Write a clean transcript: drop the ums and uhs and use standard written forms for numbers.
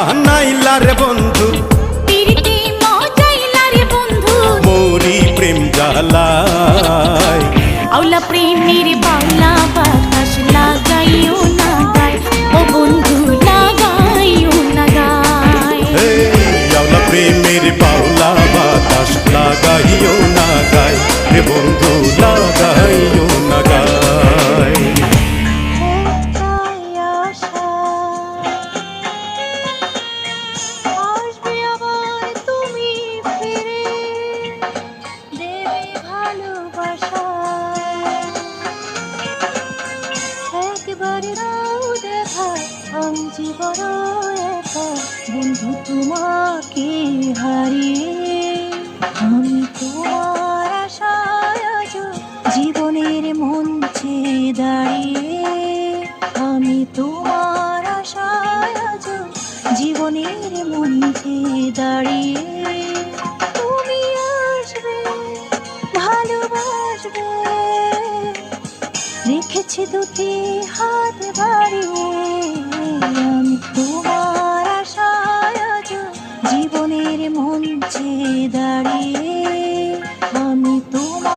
মানাইলা রে বন্ধু, পিরিতি মজাইলা রে বন্ধু, মোরি প্রেম জ্বালায়। আউলা প্রেমের বাউলা বাতাস লাগাইও না গায়, ও বন্ধু লাগাইও না গায়। আউলা প্রেমের বাউলা বাতাস লাগাইও না গায়, রে বন্ধু লাগাইও না গায়। বন্ধু তোমাকে হারিয়ে আমি তোমার আশায় আজ জীবনের মঞ্চে দাঁড়িয়ে, আমি তোমার আশায় আজ জীবনের মঞ্চে দাঁড়িয়ে। তুমি আসবে, ভালোবাসবে, রেখেছি দুটি হাত বাড়িয়ে, আমি তোমার